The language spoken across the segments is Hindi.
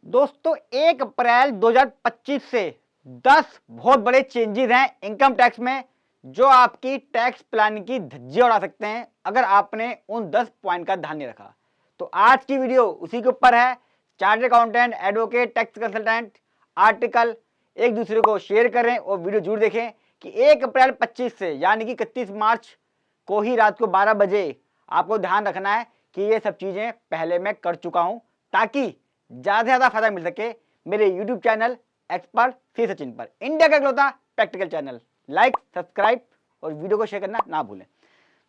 दोस्तों 1 अप्रैल 2025 से 10 बहुत बड़े चेंजेस हैं इनकम टैक्स में जो आपकी टैक्स प्लान की धज्जियां उड़ा सकते हैं अगर आपने उन 10 पॉइंट का ध्यान नहीं रखा। तो आज की वीडियो उसी के ऊपर है। Chartered accountant, advocate, tax consultant, article एक दूसरे को शेयर करें और वीडियो जरूर देखें कि 1 अप्रैल 25 से यानी कि 31 मार्च को ही रात को 12 बजे आपको ध्यान रखना है कि ये सब चीजें पहले मैं कर चुका हूं ताकि ज्यादा से ज्यादा फायदा मिल सके मेरे YouTube चैनल एक्सपर्ट सी सचिन पर, इंडिया का इकलौता प्रैक्टिकल चैनल। लाइक, सब्सक्राइब और वीडियो को शेयर करना ना भूलें।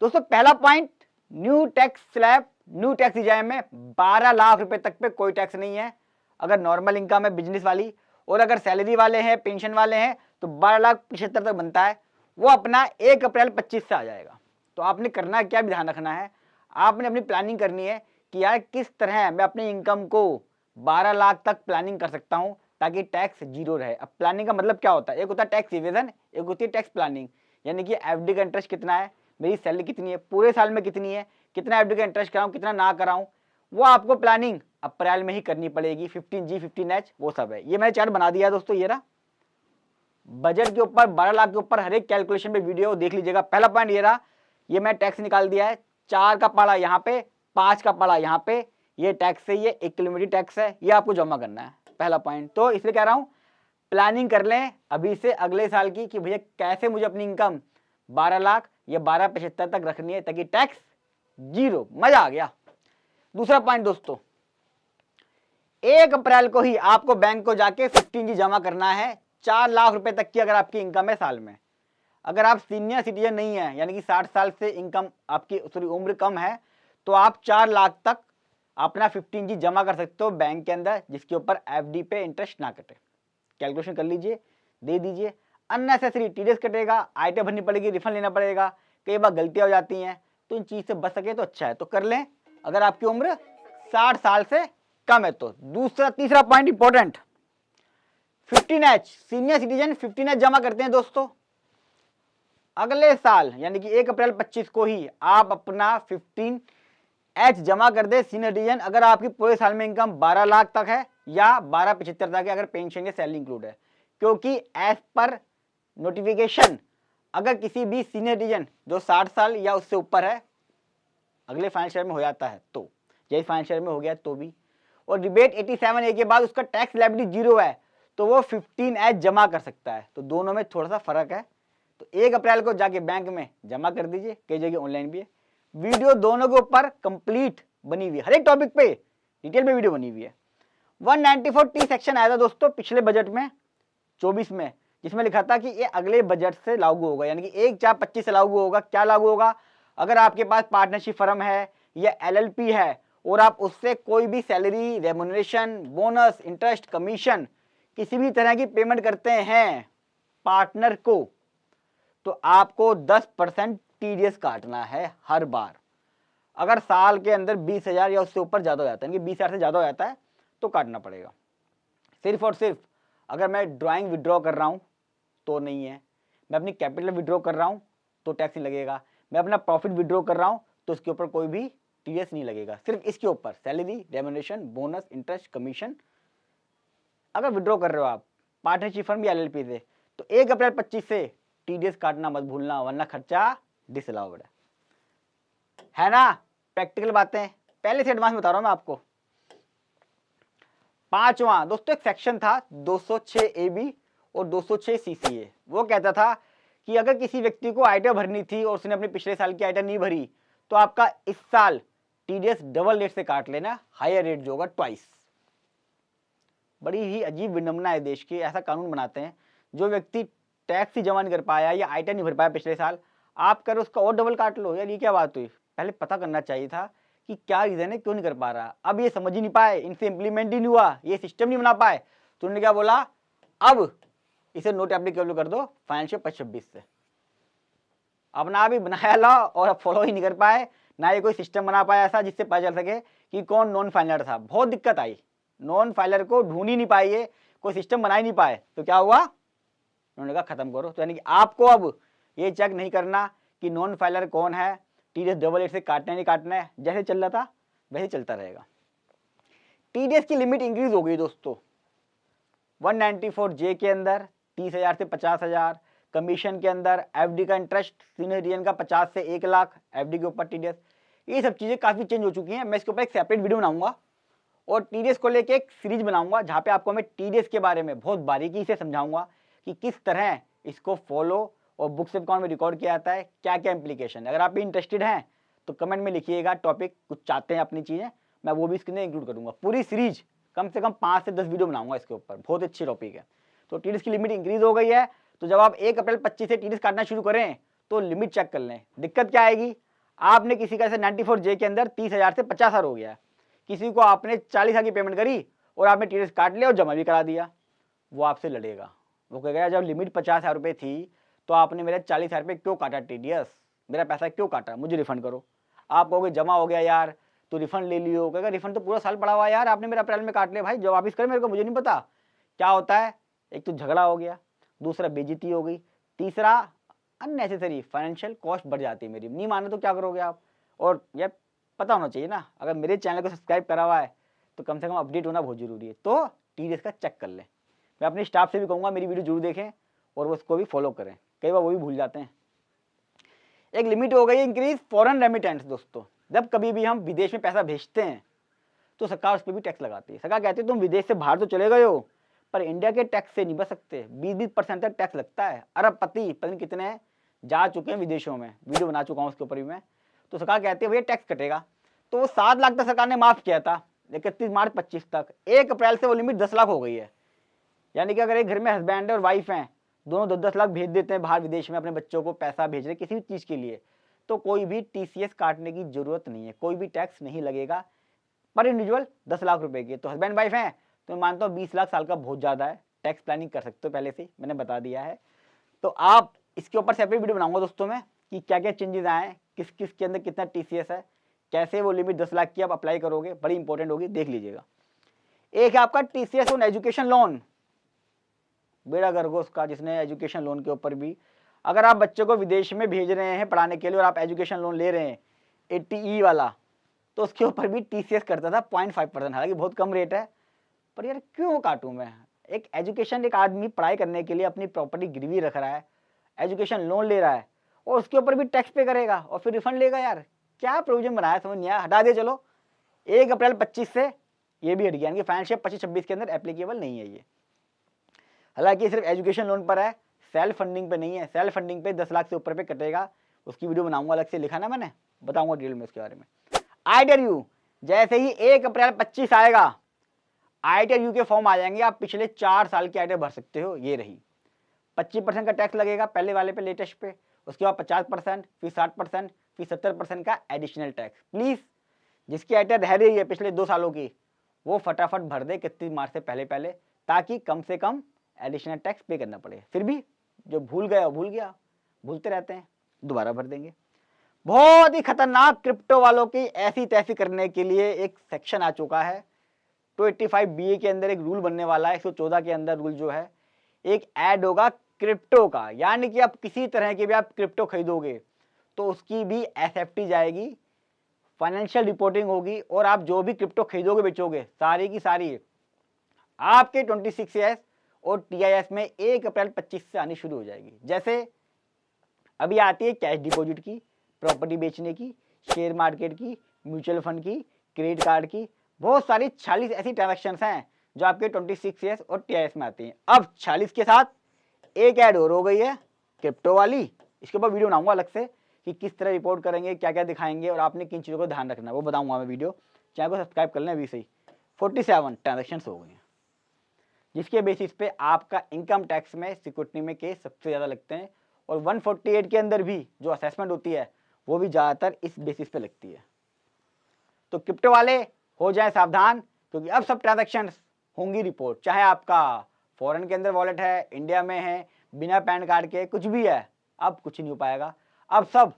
दोस्तों पहला point, new tax slab, new tax regime में 12 लाख रुपए तक पे कोई टैक्स नहीं है अगर नॉर्मल इनकम है बिजनेस वाली, और अगर सैलरी वाले हैं, पेंशन वाले हैं तो 12,75,000 तक बनता है, वो अपना 1 अप्रैल 25 से आ जाएगा। तो आपने करना क्या, भी ध्यान रखना है, आपने अपनी प्लानिंग करनी है कि यार किस तरह मैं अपनी इनकम को 12 लाख तक प्लानिंग कर सकता हूं ताकि टैक्स जीरो रहे। अब प्लानिंग का मतलब क्या होता है, एक होता है टैक्स इवेजन, एक होती है टैक्स प्लानिंग, यानी कि एफडी का इंटरेस्ट कितना है, मेरी सैलरी कितनी है, पूरे साल में कितनी है, कितना एफडी का इंटरेस्ट कराऊं, कितना ना कराऊं, वो आपको प्लानिंग अप्रैल में ही करनी पड़ेगी। 15G 15H वो सब है। ये मैंने चार्ट बना दिया है दोस्तों, ये रहा बजट के ऊपर 12 लाख के ऊपर हर एक कैलकुलेशन पे वीडियो देख लीजिएगा। पहला पॉइंट ये रहा, ये मैं टैक्स निकाल दिया है, 4 का पड़ा यहाँ पे, 5 का पड़ा यहाँ पे, ये टैक्स है, ये एक्टिविटी टैक्स है, ये आपको जमा करना है, पहला पॉइंट। तो इसलिए कह रहा हूं प्लानिंग कर लें अभी से अगले साल की कि भैया कैसे मुझे अपनी इनकम 12 लाख या 12,75,000 तक रखनी है ताकि टैक्स जीरो। मजा आ गया। दूसरा पॉइंट दोस्तों, 1 अप्रैल को ही आपको बैंक को जाके 15G जमा करना है, 4 लाख रुपए तक की अगर आपकी इनकम है साल में। अगर आप सीनियर सिटीजन नहीं है यानी कि 60 साल से इनकम आपकी उम्र कम है तो आप 4 लाख तक अपना 15G जमा कर सकते हो बैंक के अंदर, जिसके ऊपर एफडी पे इंटरेस्ट ना कटे। कैलकुलेशन कर लीजिए, दे दीजिए। अननेसेसरी टीडीएस कटेगा, आइटम भरनी पड़ेगी, रिफंड लेना पड़ेगा, कई बार गलतियां हो जाती हैं, तो इन चीज से बच सके तो अच्छा है, तो कर लें अगर आपकी उम्र 60 साल से कम है तो। तीसरा point important, 15H senior citizen 15H जमा करते हैं दोस्तों अगले साल यानी कि 1 अप्रैल 25 को ही आप अपना 15H जमा कर दे सीनियर सिटीजन अगर आपकी पूरे साल में इनकम 12 लाख तक है या 12,75,000 तक है अगर पेंशन या सैलरी इंक्लूड है। क्योंकि एज पर नोटिफिकेशन अगर किसी भी सीनियर सिटीजन जो 60 साल या उससे ऊपर है अगले फाइनेंशियल में हो जाता है तो, यही फाइनेंशियल में हो गया तो भी, और रिबेट 87A के बाद उसका टैक्स लायबिलिटी जीरो है तो वो 15H जमा कर सकता है। तो दोनों में थोड़ा सा फर्क है। तो 1 अप्रैल को जाके बैंक में जमा कर दीजिए, कई जगह ऑनलाइन भी है। वीडियो दोनों के ऊपर कंप्लीट बनी हुई है, हर एक टॉपिक पे डिटेल में वीडियो बनी हुई है। 194T सेक्शन आया था दोस्तों पिछले बजट में 24 में, जिसमें लिखा था कि ये अगले बजट से लागू होगा यानी कि 1/4/25 से लागू होगा। क्या लागू होगा, अगर आपके पास पार्टनरशिप फर्म है या LLP है और आप उससे कोई भी salary, remuneration, bonus, interest, commission किसी भी तरह की पेमेंट करते हैं पार्टनर को तो आपको 10% टीडीएस काटना है हर बार। अगर साल के अंदर 20,000 या उससे ऊपर ज्यादा हो जाता है, 20,000 से ज्यादा हो जाता है तो काटना पड़ेगा। सिर्फ और सिर्फ अगर मैं ड्राइंग विड्रॉ कर रहा हूं तो नहीं है, मैं अपनी कैपिटल विड्रॉ कर रहा हूं तो टैक्स नहीं लगेगा, मैं अपना प्रॉफिट विड्रॉ कर रहा हूं तो उसके ऊपर कोई भी टीडीएस नहीं लगेगा। सिर्फ इसके ऊपर salary, remuneration, bonus, interest, commission अगर विड्रॉ कर रहे हो आप पार्टनरशिप फर्म या LLP से तो 1 अप्रैल 25 से टीडीएस काटना मत भूलना वरना खर्चा डिसअलाउड है ना। प्रैक्टिकल बातें पहले से एडवांस बता रहा हूं मैं आपको। पांचवा दोस्तों, एक सेक्शन था 206AB और 206CCA, वो कहता था कि अगर किसी व्यक्ति को आइटम भरनी थी और उसने अपने पिछले साल की आइटम नहीं भरी तो आपका इस साल टीडीएस डबल रेट से काट लेना, हायर रेट जो होगा ट्वाइस। बड़ी ही अजीब विडंबना है देश की, ऐसा कानून बनाते हैं जो व्यक्ति टैक्स ही जमा नहीं कर पाया या आइटम नहीं भर पाया पिछले साल, आप कर उसका और डबल काट लो। यार ये क्या बात हुई, पहले पता करना चाहिए था कि क्या रीजन है, क्यों नहीं कर पा रहा। अब ये समझ ही नहीं पाए, इनसे इंप्लीमेंट ही नहीं हुआ, ये सिस्टम नहीं बना पाए तो उन्होंने क्या बोला, अब इसे नोट एप्लीकेबल कर दो फाइनेंशियल 26 से। अब ना भी बनाया लॉ और अब फॉलो ही नहीं कर पाए, ना ये कोई सिस्टम बना पाया ऐसा जिससे पता चल सके कि कौन नॉन फाइलर था। बहुत दिक्कत आई, नॉन फाइलर को ढूंढ ही नहीं पाई, कोई सिस्टम बना ही नहीं पाए। तो क्या हुआ, उन्होंने कहा खत्म करो। तो यानी कि आपको अब ये चेक नहीं करना कि नॉन फाइलर कौन है, टीडीएस डबल रेट से काटना नहीं काटना है, जैसे चल रहा था वैसे चलता रहेगा। टीडीएस की लिमिट इंक्रीज हो गई दोस्तों 194J के अंदर 30,000 से 50,000, कमीशन के अंदर एफडी का इंटरेस्ट सीनियर सिटीजन का 50 से 1 लाख एफडी के ऊपर टीडीएस, ये सब चीजें काफी चेंज हो चुकी हैं। मैं इसके ऊपर एक सेपरेट वीडियो बनाऊंगा और टीडीएस को लेके एक सीरीज बनाऊंगा जहां पे आपको मैं टीडीएस के बारे में बहुत बारीकी से समझाऊंगा कि किस तरह इसको फॉलो और बुक्स ऑफ अकाउंट में रिकॉर्ड किया जाता है, क्या क्या इंप्लीकेशन। अगर आप भी इंटरेस्टेड हैं तो कमेंट में लिखिएगा टॉपिक कुछ चाहते हैं अपनी चीजें, मैं वो भी इसके अंदर इंक्लूड करूंगा। पूरी सीरीज कम से कम 5 से 10 वीडियो बनाऊंगा इसके ऊपर, बहुत अच्छी टॉपिक है। तो टीडीएस की लिमिट इंक्रीज हो गई है, तो जब आप 1 अप्रैल 25 से टीडीएस काटना शुरू करें तो लिमिट चेक कर लें। दिक्कत क्या आएगी, आपने किसी का जैसे 94J के अंदर 30,000 से 50,000 हो गया, किसी को आपने 40,000 की पेमेंट करी और आपने टीडीएस काट लिया और जमा भी करा दिया, वो आपसे लड़ेगा। वो कहेगा जब लिमिट 50,000 रुपये थी तो आपने मेरे 40,000 रुपये क्यों काटा टीडीएस, मेरा पैसा क्यों काटा, मुझे रिफंड करो। आप कहोगे जमा हो गया यार तो रिफंड ले लियो, कहेगा रिफंड तो पूरा साल पड़ा हुआ है यार, आपने मेरा अप्रैल में काट लिया, भाई जब वापिस कर मेरे को, मुझे नहीं पता। क्या होता है, एक तो झगड़ा हो गया, दूसरा बेइज्जती हो गई, तीसरा अननेसेसरी फाइनेंशियल कॉस्ट बढ़ जाती है मेरी। नहीं माने तो क्या करोगे आप। और यार पता होना चाहिए ना, अगर मेरे चैनल को सब्सक्राइब करा हुआ है तो कम से कम अपडेट होना बहुत जरूरी है। तो टीडीएस का चेक कर लें। मैं अपने स्टाफ से भी कहूँगा मेरी वीडियो जरूर देखें और वो उसको भी फॉलो करें, कई बार वो भी भूल जाते हैं। एक लिमिट हो गई इंक्रीज फॉरेन रेमिटेंस दोस्तों, जब कभी भी हम विदेश में पैसा भेजते हैं तो सरकार उस पर भी टैक्स लगाती है। सरकार कहती है तुम विदेश से बाहर तो चले गए हो पर इंडिया के टैक्स से नहीं बच सकते, 20% तक टैक्स लगता है। अरबपति पता नहीं कितने जा चुके हैं विदेशों में, वीडियो बना चुका हूँ उसके ऊपर भी मैं। तो सरकार कहती है भैया टैक्स कटेगा, तो वो 7 लाख तक सरकार ने माफ किया था 31 मार्च 25 तक। 1 अप्रैल से वो लिमिट 10 लाख हो गई है। यानी कि अगर एक घर में हस्बैंड और वाइफ हैं, दोनों 10-10 लाख भेज देते हैं बाहर विदेश में अपने बच्चों को पैसा भेज रहे किसी भी चीज़ के लिए, तो कोई भी टीसीएस काटने की जरूरत नहीं है, कोई भी टैक्स नहीं लगेगा पर इंडिविजुअल 10 लाख रुपए की। तो हस्बैंड वाइफ हैं तो मैं मानता हूँ 20 लाख साल का बहुत ज़्यादा है, टैक्स प्लानिंग कर सकते हो, पहले से मैंने बता दिया है। तो आप इसके ऊपर सेपरेट वीडियो बनाऊंगा दोस्तों मैं कि क्या क्या चेंजेस आए, किस किस के अंदर कितना टीसीएस है, कैसे वो लिमिट 10 लाख की आप अप्लाई करोगे, बड़ी इंपॉर्टेंट होगी, देख लीजिएगा। एक है आपका टीसीएस ऑन एजुकेशन लोन, बेड़ा गर्ग उसका जिसने एजुकेशन लोन के ऊपर भी, अगर आप बच्चे को विदेश में भेज रहे हैं पढ़ाने के लिए और आप एजुकेशन लोन ले रहे हैं 80E वाला, तो उसके ऊपर भी टीसीएस करता था 0.5%, हालांकि बहुत कम रेट है, पर यार क्यों काटूं मैं। एक एजुकेशन, एक आदमी पढ़ाई करने के लिए अपनी प्रॉपर्टी गिरवी रख रहा है, एजुकेशन लोन ले रहा है और उसके ऊपर भी टैक्स पे करेगा और फिर रिफंड लेगा, यार क्या प्रोविजन बनाया, समझ नहीं आया, हटा दे। चलो 1 अप्रैल 25 से ये भी हट गया कि फाइनेंशियल 25-26 के अंदर एप्लीकेबल नहीं है ये। हालांकि सिर्फ एजुकेशन लोन पर है, सेल्फ फंडिंग पे नहीं है। सेल्फ फंडिंग पे 10 लाख से ऊपर पे कटेगा, उसकी वीडियो बनाऊंगा अलग से, लिखा ना मैंने, बताऊंगा डिटेल में उसके बारे में। ITRU जैसे ही 1 अप्रैल 25 आएगा ITRU के फॉर्म आ जाएंगे, आप पिछले 4 साल की ITR भर सकते हो। ये रही 25% का टैक्स लगेगा पहले वाले पे, लेटेस्ट पे, उसके बाद 50%, फिर 60%, फिर 70% का एडिशनल टैक्स। प्लीज जिसकी ITR रह रही है पिछले 2 सालों की वो फटाफट भर दे 31 मार्च से पहले, ताकि कम से कम एडिशनल टैक्स पे करना पड़े। फिर भी जो भूल गया भूल गया, भूलते रहते हैं, दोबारा भर देंगे। बहुत ही खतरनाक क्रिप्टो वालों की ऐसी तैसी करने के लिए एक सेक्शन आ चुका है 285BA के अंदर, एक रूल बनने वाला है 114 के अंदर। रूल जो है एक ऐड होगा क्रिप्टो का, यानी कि आप किसी तरह के भी आप क्रिप्टो खरीदोगे तो उसकी भी एसएफटी जाएगी, फाइनेंशियल रिपोर्टिंग होगी, और आप जो भी क्रिप्टो खरीदोगे बेचोगे सारी की सारी आपके 26S और TIS में 1 अप्रैल 25 से आनी शुरू हो जाएगी। जैसे अभी आती है कैश डिपॉजिट की, प्रॉपर्टी बेचने की, शेयर मार्केट की, म्यूचुअल फंड की, क्रेडिट कार्ड की, बहुत सारी 46 ऐसी ट्रांजैक्शंस हैं जो आपके 26S और TIS में आती हैं। अब 46 के साथ एक ऐड और हो गई है क्रिप्टो वाली, इसके ऊपर वीडियो बनाऊंगा अलग से कि किस तरह रिपोर्ट करेंगे, क्या क्या दिखाएंगे और आपने किन चीज़ों को ध्यान रखना है, वो बताऊंगा मैं वीडियो। चैनल को सब्सक्राइब कर लें अभी से ही। 47 ट्रांजेक्शन्स हो गई हैं, जिसके बेसिस पे आपका इनकम टैक्स में सिक्योरिटी में केस सबसे ज़्यादा लगते हैं, और 148 के अंदर भी जो असेसमेंट होती है वो भी ज़्यादातर इस बेसिस पे लगती है। तो क्रिप्टो वाले हो जाए सावधान, क्योंकि अब सब ट्रांजैक्शंस होंगी रिपोर्ट, चाहे आपका फॉरेन के अंदर वॉलेट है, इंडिया में है, बिना पैन कार्ड के कुछ भी है, अब कुछ नहीं हो पाएगा, अब सब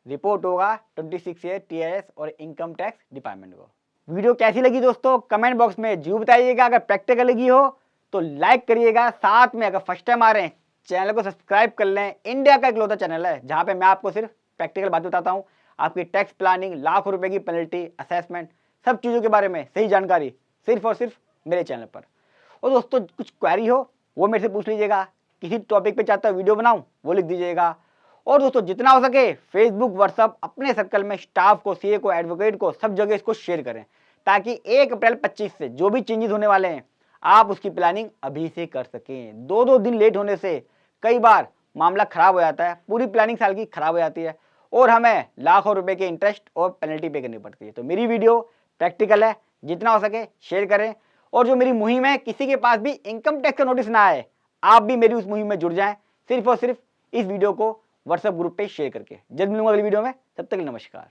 रिपोर्ट होगा 26A TIS और इनकम टैक्स डिपार्टमेंट को। वीडियो कैसी लगी दोस्तों कमेंट बॉक्स में जरूर बताइएगा। अगर प्रैक्टिकल लगी हो तो लाइक करिएगा, साथ में अगर फर्स्ट टाइम आ रहे हैं चैनल को सब्सक्राइब कर लें। इंडिया का इकलौता चैनल है जहां पे मैं आपको सिर्फ प्रैक्टिकल बात बताता हूं, आपकी टैक्स प्लानिंग, लाखों रुपए की पेनल्टी, असेसमेंट, सब चीज़ों के बारे में सही जानकारी सिर्फ और सिर्फ मेरे चैनल पर। और दोस्तों कुछ क्वेरी हो वो मेरे से पूछ लीजिएगा, किसी टॉपिक पे चाहता वीडियो बनाऊं वो लिख दीजिएगा। और दोस्तों जितना हो सके फेसबुक, व्हाट्सअप, अपने सर्कल में स्टाफ को, सीए को, एडवोकेट को, सब जगह इसको शेयर करें, ताकि 1 अप्रैल 25 से जो भी चेंजेस होने वाले हैं आप उसकी प्लानिंग अभी से कर सकें। 2-2 दिन लेट होने से कई बार मामला खराब हो जाता है, पूरी प्लानिंग साल की खराब हो जाती है और हमें लाखों रुपए के इंटरेस्ट और पेनल्टी पे करनी पड़ती है। तो मेरी वीडियो प्रैक्टिकल है, जितना हो सके शेयर करें। और जो मेरी मुहिम है, किसी के पास भी इनकम टैक्स का नोटिस ना आए, आप भी मेरी उस मुहिम में जुड़ जाएं, सिर्फ और सिर्फ इस वीडियो को व्हाट्सएप ग्रुप पे शेयर करके। जल्द मिलूंगा अगली वीडियो में, तब तक के लिए नमस्कार।